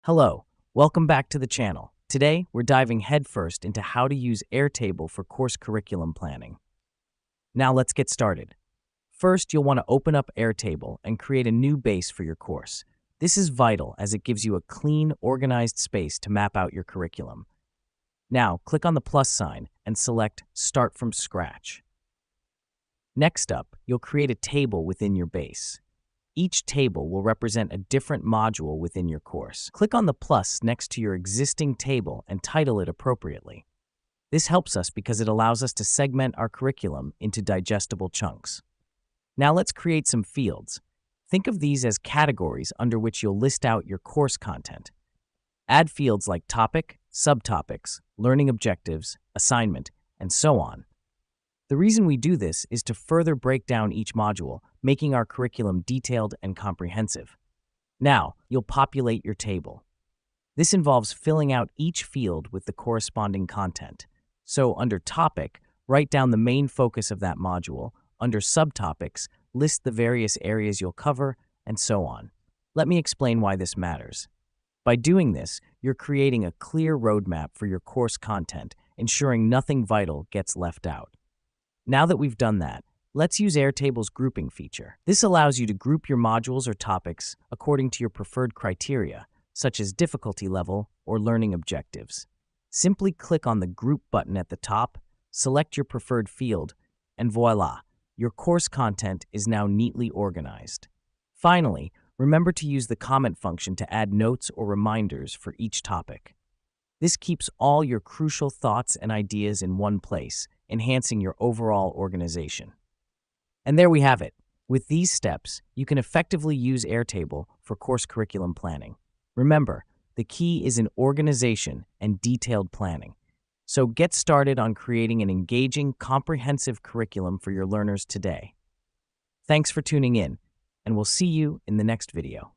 Hello, welcome back to the channel. Today, we're diving headfirst into how to use Airtable for course curriculum planning. Now let's get started. First, you'll want to open up Airtable and create a new base for your course. This is vital as it gives you a clean, organized space to map out your curriculum. Now, click on the plus sign and select Start from Scratch. Next up, you'll create a table within your base. Each table will represent a different module within your course. Click on the plus next to your existing table and title it appropriately. This helps us because it allows us to segment our curriculum into digestible chunks. Now let's create some fields. Think of these as categories under which you'll list out your course content. Add fields like topic, subtopics, learning objectives, assignment, and so on. The reason we do this is to further break down each module, making our curriculum detailed and comprehensive. Now, you'll populate your table. This involves filling out each field with the corresponding content. So, under Topic, write down the main focus of that module. Under Subtopics, list the various areas you'll cover, and so on. Let me explain why this matters. By doing this, you're creating a clear roadmap for your course content, ensuring nothing vital gets left out. Now that we've done that, let's use Airtable's grouping feature. This allows you to group your modules or topics according to your preferred criteria, such as difficulty level or learning objectives. Simply click on the Group button at the top, select your preferred field, and voila, your course content is now neatly organized. Finally, remember to use the comment function to add notes or reminders for each topic. This keeps all your crucial thoughts and ideas in one place, enhancing your overall organization. And there we have it. With these steps, you can effectively use Airtable for course curriculum planning. Remember, the key is in organization and detailed planning. So get started on creating an engaging, comprehensive curriculum for your learners today. Thanks for tuning in, and we'll see you in the next video.